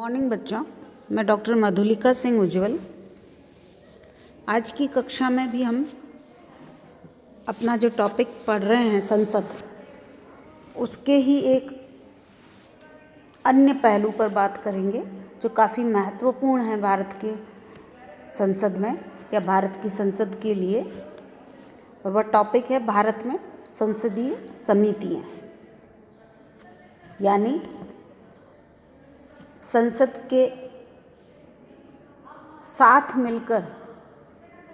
Morning बच्चों, मैं doctor Madhulika Singh उज्ज्वल। आज की कक्षा में भी हम अपना जो टॉपिक पढ़ रहे हैं संसद, उसके ही एक अन्य पहलू पर बात करेंगे जो काफ़ी महत्वपूर्ण है भारत के संसद में या भारत की संसद के लिए, और वह टॉपिक है भारत में संसदीय समितियाँ, यानी संसद के साथ मिलकर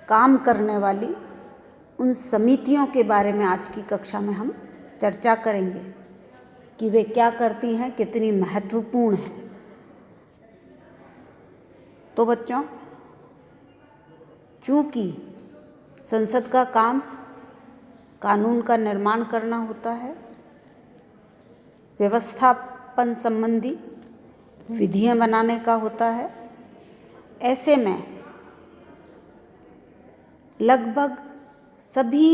काम करने वाली उन समितियों के बारे में आज की कक्षा में हम चर्चा करेंगे कि वे क्या करती हैं, कितनी महत्वपूर्ण हैं। तो बच्चों, चूँकि संसद का काम कानून का निर्माण करना होता है, व्यवस्थापन संबंधी विधियां बनाने का होता है, ऐसे में लगभग सभी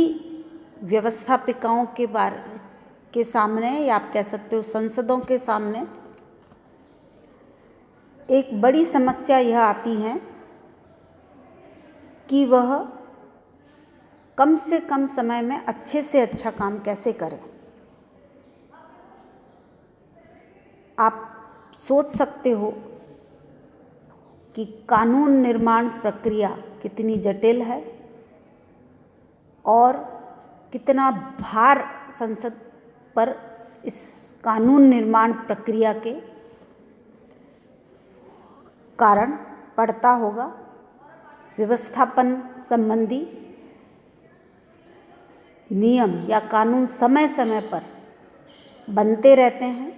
व्यवस्थापिकाओं के सामने, या आप कह सकते हो संसदों के सामने, एक बड़ी समस्या यह आती है कि वह कम से कम समय में अच्छे से अच्छा काम कैसे करें। आप सोच सकते हो कि कानून निर्माण प्रक्रिया कितनी जटिल है और कितना भार संसद पर इस कानून निर्माण प्रक्रिया के कारण पड़ता होगा। व्यवस्थापन संबंधी नियम या कानून समय समय पर बनते रहते हैं।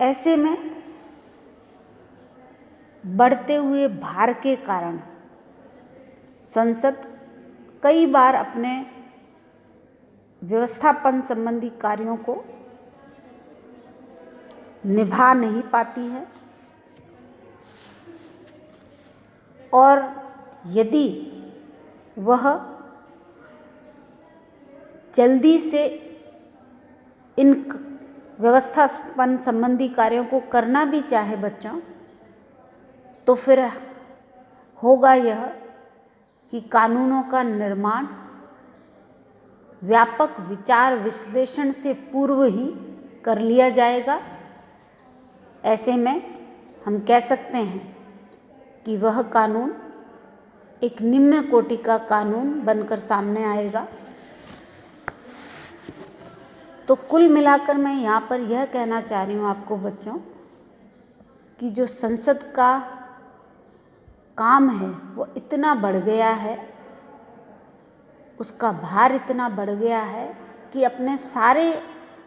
ऐसे में बढ़ते हुए भार के कारण संसद कई बार अपने व्यवस्थापन संबंधी कार्यों को निभा नहीं पाती है, और यदि वह जल्दी से इन व्यवस्थापन संबंधी कार्यों को करना भी चाहे बच्चों, तो फिर होगा यह कि कानूनों का निर्माण व्यापक विचार विश्लेषण से पूर्व ही कर लिया जाएगा। ऐसे में हम कह सकते हैं कि वह कानून एक निम्न कोटि का कानून बनकर सामने आएगा। तो कुल मिलाकर मैं यहाँ पर यह कहना चाह रही हूँ आपको बच्चों कि जो संसद का काम है वो इतना बढ़ गया है, उसका भार इतना बढ़ गया है कि अपने सारे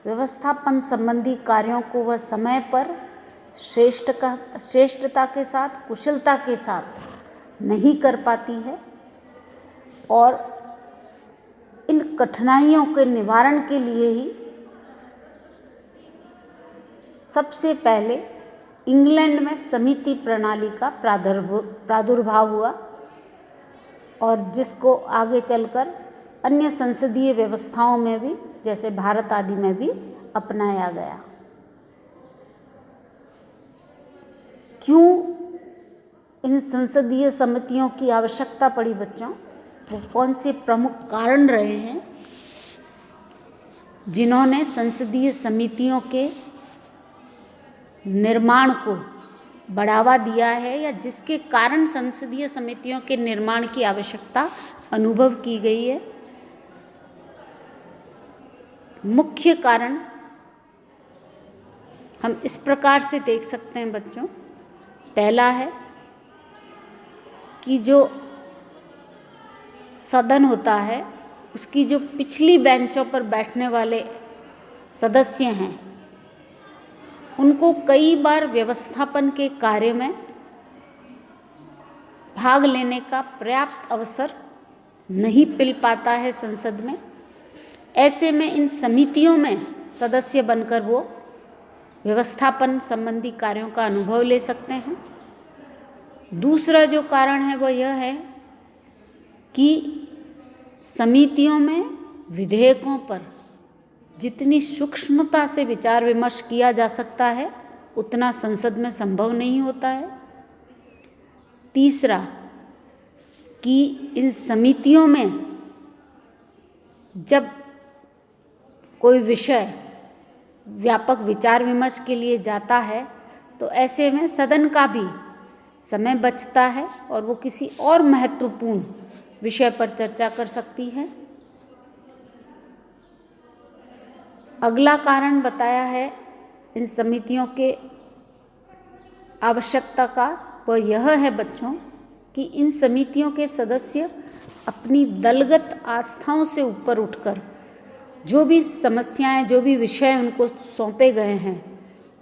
व्यवस्थापन संबंधी कार्यों को वह समय पर श्रेष्ठता के साथ, कुशलता के साथ नहीं कर पाती है, और इन कठिनाइयों के निवारण के लिए ही सबसे पहले इंग्लैंड में समिति प्रणाली का प्रादुर्भाव हुआ, और जिसको आगे चलकर अन्य संसदीय व्यवस्थाओं में भी, जैसे भारत आदि में भी अपनाया गया। क्यों इन संसदीय समितियों की आवश्यकता पड़ी बच्चों? वो कौन से प्रमुख कारण रहे हैं जिन्होंने संसदीय समितियों के निर्माण को बढ़ावा दिया है, या जिसके कारण संसदीय समितियों के निर्माण की आवश्यकता अनुभव की गई है? मुख्य कारण हम इस प्रकार से देख सकते हैं बच्चों। पहला है कि जो सदन होता है, उसकी जो पिछली बेंचों पर बैठने वाले सदस्य हैं, उनको कई बार व्यवस्थापन के कार्य में भाग लेने का पर्याप्त अवसर नहीं मिल पाता है संसद में। ऐसे में इन समितियों में सदस्य बनकर वो व्यवस्थापन संबंधी कार्यों का अनुभव ले सकते हैं। दूसरा जो कारण है वो यह है कि समितियों में विधेयकों पर जितनी सूक्ष्मता से विचार विमर्श किया जा सकता है, उतना संसद में संभव नहीं होता है। तीसरा कि इन समितियों में जब कोई विषय व्यापक विचार विमर्श के लिए जाता है तो ऐसे में सदन का भी समय बचता है और वो किसी और महत्वपूर्ण विषय पर चर्चा कर सकती है। अगला कारण बताया है इन समितियों के आवश्यकता का, वह यह है बच्चों कि इन समितियों के सदस्य अपनी दलगत आस्थाओं से ऊपर उठकर जो भी समस्याएं, जो भी विषय उनको सौंपे गए हैं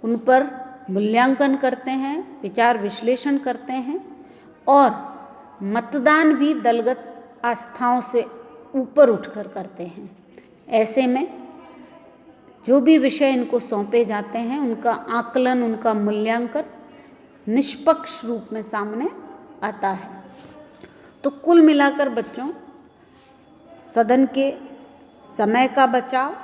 उन पर मूल्यांकन करते हैं, विचार विश्लेषण करते हैं और मतदान भी दलगत आस्थाओं से ऊपर उठकर करते हैं। ऐसे में जो भी विषय इनको सौंपे जाते हैं उनका आकलन, उनका मूल्यांकन निष्पक्ष रूप में सामने आता है। तो कुल मिलाकर बच्चों, सदन के समय का बचाव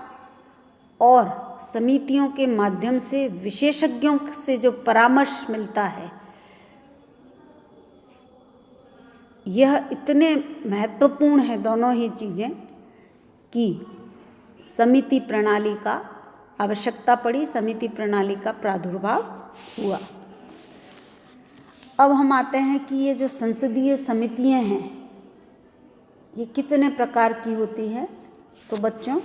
और समितियों के माध्यम से विशेषज्ञों से जो परामर्श मिलता है, यह इतने महत्वपूर्ण है दोनों ही चीज़ें कि समिति प्रणाली का आवश्यकता पड़ी, समिति प्रणाली का प्रादुर्भाव हुआ। अब हम आते हैं कि ये जो संसदीय समितियां हैं ये कितने प्रकार की होती हैं। तो बच्चों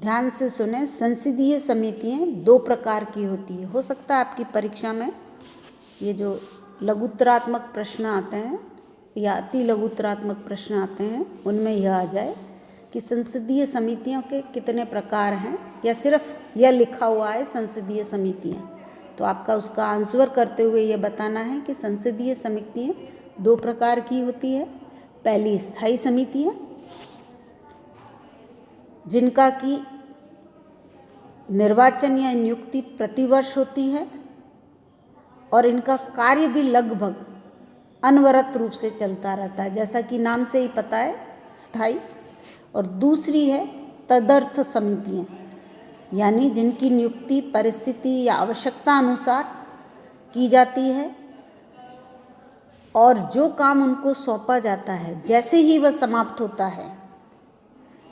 ध्यान से सुने, संसदीय समितियां दो प्रकार की होती है। हो सकता है आपकी परीक्षा में ये जो लघुत्तरात्मक प्रश्न आते हैं या अति लघुत्तरात्मक प्रश्न आते हैं उनमें यह आ जाए कि संसदीय समितियों के कितने प्रकार हैं, या सिर्फ यह लिखा हुआ है संसदीय समितियां। तो आपका उसका आंसर करते हुए ये बताना है कि संसदीय समितियां दो प्रकार की होती है। पहली स्थायी समितियां जिनका कि निर्वाचन या नियुक्ति प्रतिवर्ष होती है और इनका कार्य भी लगभग अनवरत रूप से चलता रहता है, जैसा कि नाम से ही पता है, स्थायी। और दूसरी है तदर्थ समितियां, यानी जिनकी नियुक्ति परिस्थिति या आवश्यकता अनुसार की जाती है और जो काम उनको सौंपा जाता है जैसे ही वह समाप्त होता है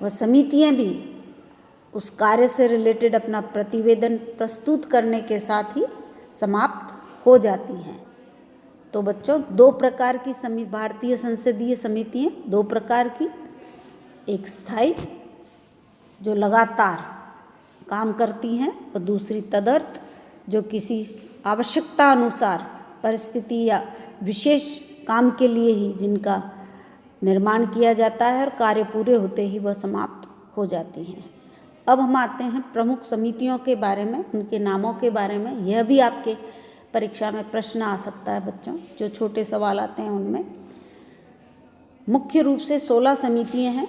वह समितियां भी उस कार्य से रिलेटेड अपना प्रतिवेदन प्रस्तुत करने के साथ ही समाप्त हो जाती हैं। तो बच्चों दो प्रकार की भारतीय संसदीय समितियां दो प्रकार की, एक स्थायी जो लगातार काम करती हैं और दूसरी तदर्थ जो किसी आवश्यकता अनुसार परिस्थिति या विशेष काम के लिए ही जिनका निर्माण किया जाता है और कार्य पूरे होते ही वह समाप्त हो जाती हैं। अब हम आते हैं प्रमुख समितियों के बारे में, उनके नामों के बारे में। यह भी आपके परीक्षा में प्रश्न आ सकता है बच्चों, जो छोटे सवाल आते हैं उनमें। मुख्य रूप से 16 समितियां हैं,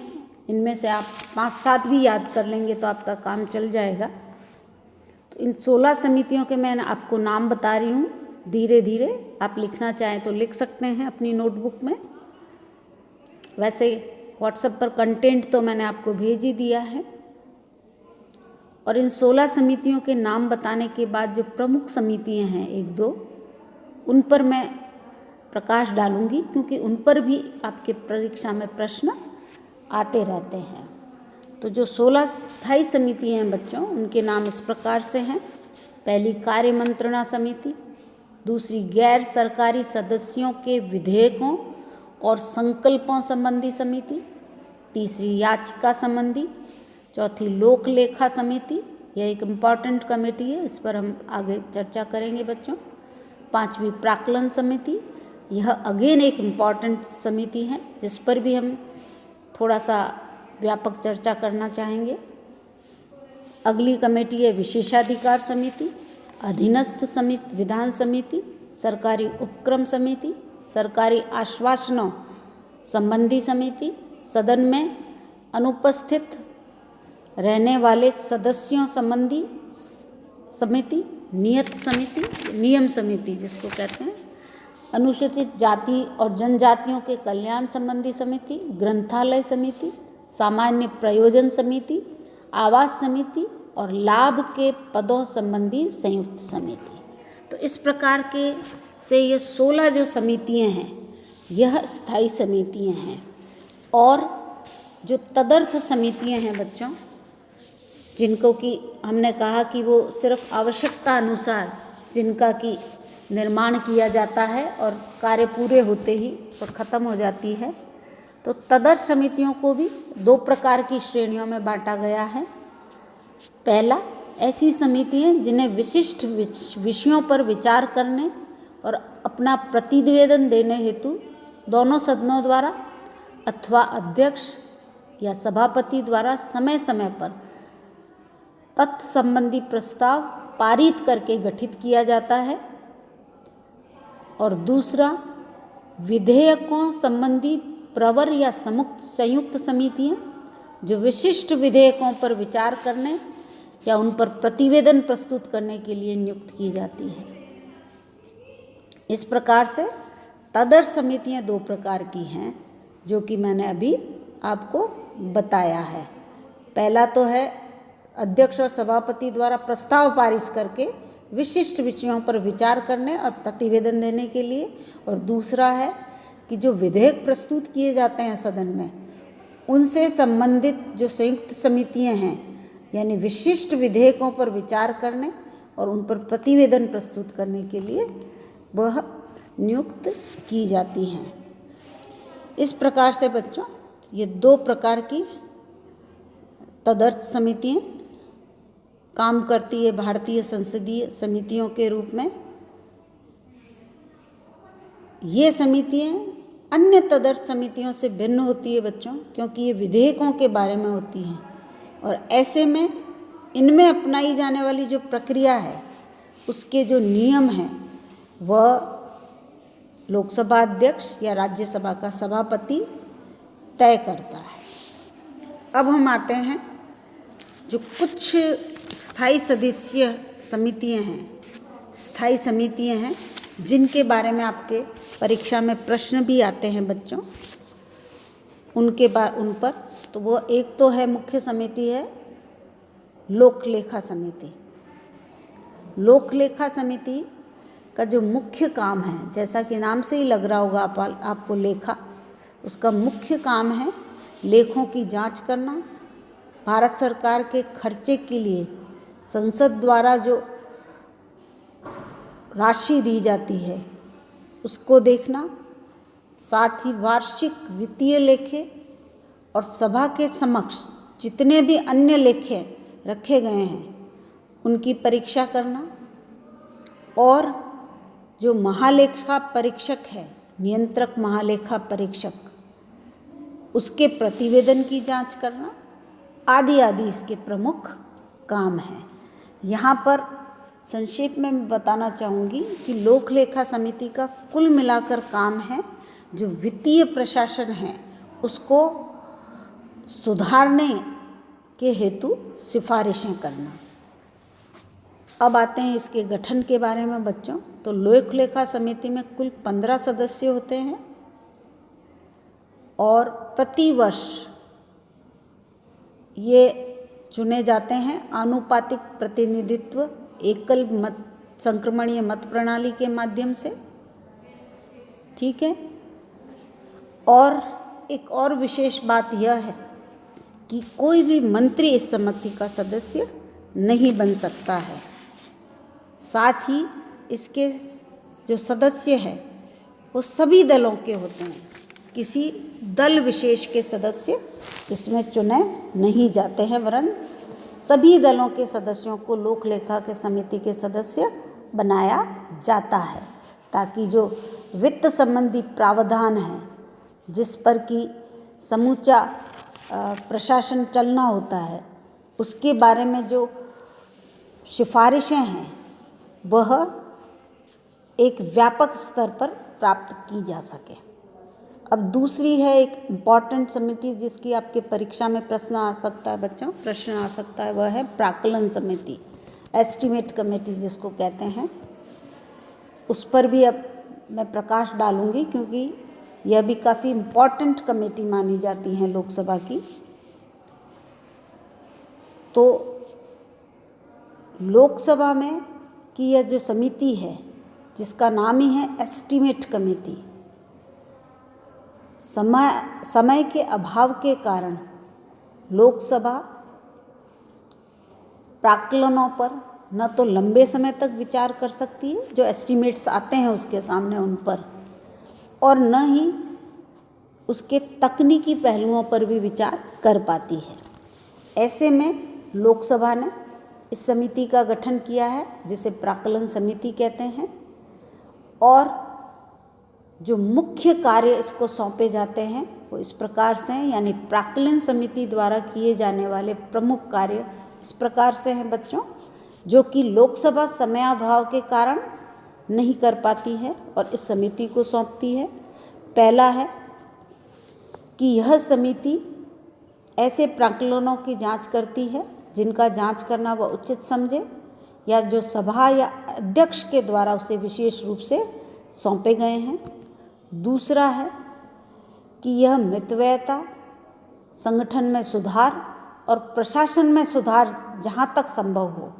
इनमें से आप 5-7 भी याद कर लेंगे तो आपका काम चल जाएगा। तो इन 16 समितियों के मैं आपको नाम बता रही हूँ, धीरे धीरे आप लिखना चाहें तो लिख सकते हैं अपनी नोटबुक में। वैसे व्हाट्सएप पर कंटेंट तो मैंने आपको भेज ही दिया है। और इन 16 समितियों के नाम बताने के बाद जो प्रमुख समितियां हैं 1-2, उन पर मैं प्रकाश डालूंगी, क्योंकि उन पर भी आपके परीक्षा में प्रश्न आते रहते हैं। तो जो 16 स्थायी समितियां हैं बच्चों, उनके नाम इस प्रकार से हैं। पहली कार्य मंत्रणा समिति, दूसरी गैर सरकारी सदस्यों के विधेयकों और संकल्पों संबंधी समिति, तीसरी याचिका संबंधी, चौथी लोक लेखा समिति, यह एक इम्पॉर्टेंट कमेटी है, इस पर हम आगे चर्चा करेंगे बच्चों। पांचवी प्राक्कलन समिति, यह अगेन एक इम्पॉर्टेंट समिति है जिस पर भी हम थोड़ा सा व्यापक चर्चा करना चाहेंगे। अगली कमेटी है विशेषाधिकार समिति, अधीनस्थ समिति, विधान समिति, सरकारी उपक्रम समिति, सरकारी आश्वासनों संबंधी समिति, सदन में अनुपस्थित रहने वाले सदस्यों संबंधी समिति, नियत समिति, नियम समिति जिसको कहते हैं, अनुसूचित जाति और जनजातियों के कल्याण संबंधी समिति, ग्रंथालय समिति, सामान्य प्रयोजन समिति, आवास समिति, और लाभ के पदों संबंधी संयुक्त समिति। तो इस प्रकार के से ये 16 जो समितियां हैं यह स्थायी समितियां हैं। और जो तदर्थ समितियां हैं बच्चों, जिनको कि हमने कहा कि वो सिर्फ आवश्यकता अनुसार जिनका कि निर्माण किया जाता है और कार्य पूरे होते ही तो ख़त्म हो जाती है, तो तदर्थ समितियों को भी 2 प्रकार की श्रेणियों में बांटा गया है। पहला, ऐसी समितियां जिन्हें विशिष्ट विषयों पर विचार करने और अपना प्रतिवेदन देने हेतु दोनों सदनों द्वारा अथवा अध्यक्ष या सभापति द्वारा समय समय पर तत्व संबंधी प्रस्ताव पारित करके गठित किया जाता है। और दूसरा, विधेयकों संबंधी प्रवर या संयुक्त समितियां जो विशिष्ट विधेयकों पर विचार करने या उन पर प्रतिवेदन प्रस्तुत करने के लिए नियुक्त की जाती है। इस प्रकार से तदर्थ समितियां 2 प्रकार की हैं, जो कि मैंने अभी आपको बताया है। पहला तो है अध्यक्ष और सभापति द्वारा प्रस्ताव पारित करके विशिष्ट विषयों पर विचार करने और प्रतिवेदन देने के लिए, और दूसरा है कि जो विधेयक प्रस्तुत किए जाते हैं सदन में, उनसे संबंधित जो संयुक्त समितियां हैं, यानी विशिष्ट विधेयकों पर विचार करने और उन पर प्रतिवेदन प्रस्तुत करने के लिए वह नियुक्त की जाती हैं। इस प्रकार से बच्चों ये 2 प्रकार की तदर्थ समितियां काम करती है भारतीय संसदीय समितियों के रूप में। ये समितियां अन्य तदर्थ समितियों से भिन्न होती है बच्चों, क्योंकि ये विधेयकों के बारे में होती हैं और ऐसे में इनमें अपनाई जाने वाली जो प्रक्रिया है उसके जो नियम हैं वह लोकसभा अध्यक्ष या राज्यसभा का सभापति तय करता है। अब हम आते हैं जो कुछ स्थायी सदस्य समितियां हैं, स्थायी समितियां हैं जिनके बारे में आपके परीक्षा में प्रश्न भी आते हैं बच्चों, उन पर। तो वो एक तो है, मुख्य समिति है लोक लेखा समिति। लोक लेखा समिति का जो मुख्य काम है, जैसा कि नाम से ही लग रहा होगा आपको लेखा, उसका मुख्य काम है लेखों की जांच करना, भारत सरकार के खर्चे के लिए संसद द्वारा जो राशि दी जाती है उसको देखना, साथ ही वार्षिक वित्तीय लेखे और सभा के समक्ष जितने भी अन्य लेखे रखे गए हैं उनकी परीक्षा करना, और जो महालेखा परीक्षक है, नियंत्रक महालेखा परीक्षक, उसके प्रतिवेदन की जांच करना आदि आदि इसके प्रमुख काम हैं। यहाँ पर संक्षेप में मैं बताना चाहूँगी कि लोक लेखा समिति का कुल मिलाकर काम है जो वित्तीय प्रशासन है उसको सुधारने के हेतु सिफारिशें करना। अब आते हैं इसके गठन के बारे में बच्चों। तो लोक लेखा समिति में कुल 15 सदस्य होते हैं और प्रति वर्ष ये चुने जाते हैं आनुपातिक प्रतिनिधित्व एकल मत संक्रमणीय मत प्रणाली के माध्यम से, ठीक है। और एक और विशेष बात यह है कि कोई भी मंत्री इस समिति का सदस्य नहीं बन सकता है। साथ ही इसके जो सदस्य है वो सभी दलों के होते हैं, किसी दल विशेष के सदस्य इसमें चुने नहीं जाते हैं, वरन सभी दलों के सदस्यों को लोक लेखा के समिति के सदस्य बनाया जाता है, ताकि जो वित्त संबंधी प्रावधान है जिस पर कि समूचा प्रशासन चलना होता है उसके बारे में जो सिफारिशें हैं वह एक व्यापक स्तर पर प्राप्त की जा सके। अब दूसरी है एक इम्पॉर्टेंट समिति जिसकी आपके परीक्षा में प्रश्न आ सकता है बच्चों, वह है प्राक्कलन समिति, एस्टीमेट कमेटी जिसको कहते हैं। उस पर भी अब मैं प्रकाश डालूंगी क्योंकि यह भी काफ़ी इम्पॉर्टेंट कमेटी मानी जाती है लोकसभा की। तो लोकसभा में की यह जो समिति है, जिसका नाम ही है एस्टीमेट कमेटी, समय के अभाव के कारण लोकसभा प्राक्कलनों पर न तो लंबे समय तक विचार कर सकती है, जो एस्टीमेट्स आते हैं उसके सामने उन पर, और न ही उसके तकनीकी पहलुओं पर भी विचार कर पाती है। ऐसे में लोकसभा ने इस समिति का गठन किया है, जिसे प्राक्कलन समिति कहते हैं, और जो मुख्य कार्य इसको सौंपे जाते हैं वो इस प्रकार से हैं, यानी प्राक्कलन समिति द्वारा किए जाने वाले प्रमुख कार्य इस प्रकार से हैं बच्चों, जो कि लोकसभा समयाभाव के कारण नहीं कर पाती है और इस समिति को सौंपती है। पहला है कि यह समिति ऐसे प्राक्कलनों की जांच करती है जिनका जांच करना वह उचित समझे, या जो सभा या अध्यक्ष के द्वारा उसे विशेष रूप से सौंपे गए हैं। दूसरा है कि यह मितव्ययता, संगठन में सुधार और प्रशासन में सुधार जहाँ तक संभव हो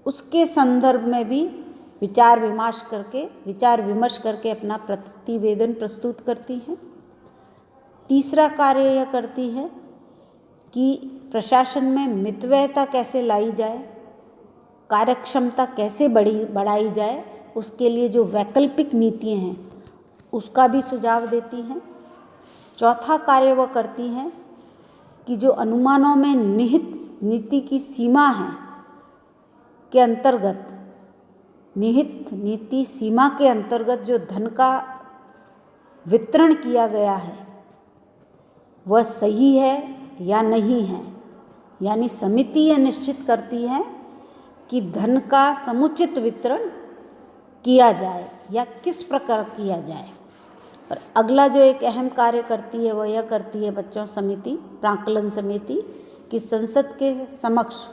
उसके संदर्भ में भी विचार विमर्श करके अपना प्रतिवेदन प्रस्तुत करती हैं। तीसरा कार्य यह करती है कि प्रशासन में मितव्ययता कैसे लाई जाए, कार्यक्षमता कैसे बढ़ाई जाए, उसके लिए जो वैकल्पिक नीतियाँ हैं उसका भी सुझाव देती हैं। चौथा कार्य वह करती हैं कि जो अनुमानों में निहित नीति की सीमा है के अंतर्गत, निहित नीति सीमा के अंतर्गत जो धन का वितरण किया गया है वह सही है या नहीं है, यानी समिति यह निश्चित करती है कि धन का समुचित वितरण किया जाए या किस प्रकार किया जाए। और अगला जो एक अहम कार्य करती है वह यह करती है बच्चों समिति, प्राक्कलन समिति, कि संसद के समक्ष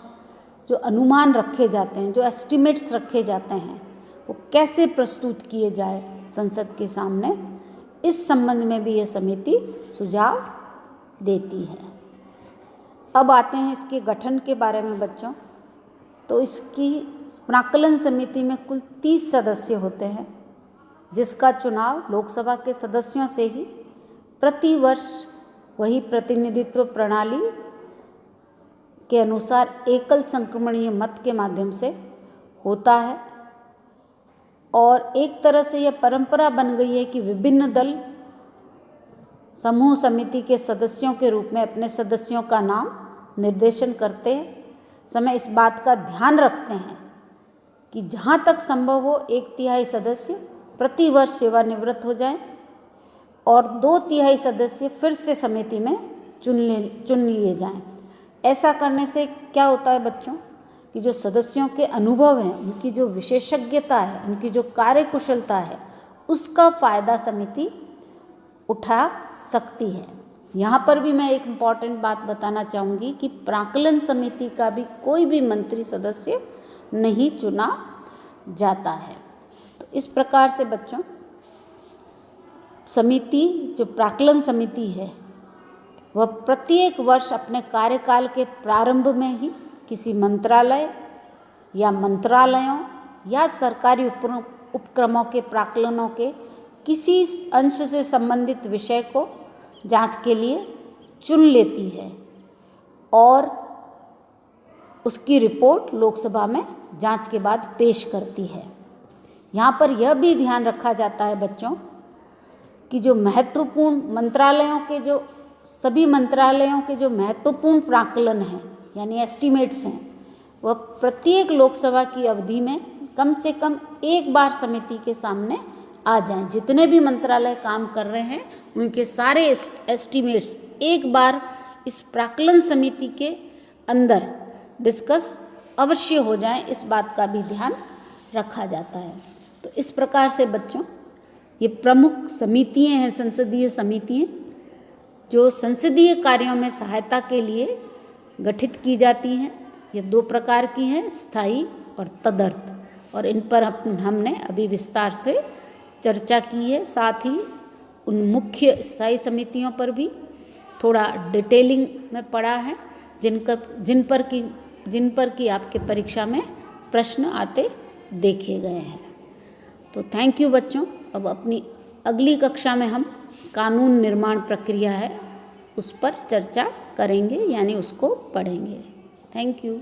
जो अनुमान रखे जाते हैं, जो एस्टीमेट्स रखे जाते हैं, वो कैसे प्रस्तुत किए जाए संसद के सामने, इस संबंध में भी यह समिति सुझाव देती है। अब आते हैं इसके गठन के बारे में बच्चों। तो इसकी प्राक्कलन समिति में कुल 30 सदस्य होते हैं, जिसका चुनाव लोकसभा के सदस्यों से ही प्रतिवर्ष वही प्रतिनिधित्व प्रणाली के अनुसार एकल संक्रमणीय मत के माध्यम से होता है। और एक तरह से यह परंपरा बन गई है कि विभिन्न दल समूह समिति के सदस्यों के रूप में अपने सदस्यों का नाम निर्देशन करते समय इस बात का ध्यान रखते हैं कि जहाँ तक संभव हो 1/3 सदस्य प्रतिवर्ष सेवानिवृत्त हो जाएं और 2/3 सदस्य फिर से समिति में चुन लिए जाएं। ऐसा करने से क्या होता है बच्चों कि जो सदस्यों के अनुभव हैं, उनकी जो विशेषज्ञता है, उनकी जो कार्यकुशलता है, उसका फ़ायदा समिति उठा सकती है। यहाँ पर भी मैं एक इम्पॉर्टेंट बात बताना चाहूँगी कि प्राक्कलन समिति का भी कोई भी मंत्री सदस्य नहीं चुना जाता है। तो इस प्रकार से बच्चों समिति, जो प्राक्कलन समिति है, वह प्रत्येक वर्ष अपने कार्यकाल के प्रारंभ में ही किसी मंत्रालय या मंत्रालयों या सरकारी उपक्रमों के प्राक्कलनों के किसी अंश से संबंधित विषय को जांच के लिए चुन लेती है और उसकी रिपोर्ट लोकसभा में जांच के बाद पेश करती है। यहाँ पर यह भी ध्यान रखा जाता है बच्चों कि जो महत्वपूर्ण मंत्रालयों के जो सभी मंत्रालयों के जो महत्वपूर्ण प्राक्कलन हैं यानी एस्टीमेट्स हैं, वह प्रत्येक लोकसभा की अवधि में कम से कम एक बार समिति के सामने आ जाएं। जितने भी मंत्रालय काम कर रहे हैं उनके सारे एस्टीमेट्स एक बार इस प्राक्कलन समिति के अंदर डिस्कस अवश्य हो जाएं, इस बात का भी ध्यान रखा जाता है। तो इस प्रकार से बच्चों ये प्रमुख समितियां हैं, संसदीय समितियां, जो संसदीय कार्यों में सहायता के लिए गठित की जाती हैं। ये 2 प्रकार की हैं, स्थायी और तदर्थ, और इन पर हमने अभी विस्तार से चर्चा की है। साथ ही उन मुख्य स्थायी समितियों पर भी थोड़ा डिटेलिंग में पढ़ा है, जिन पर कि जिन पर कि आपके परीक्षा में प्रश्न आते देखे गए हैं। तो थैंक यू बच्चों। अब अपनी अगली कक्षा में हम कानून निर्माण प्रक्रिया है उस पर चर्चा करेंगे, यानी उसको पढ़ेंगे। Thank you.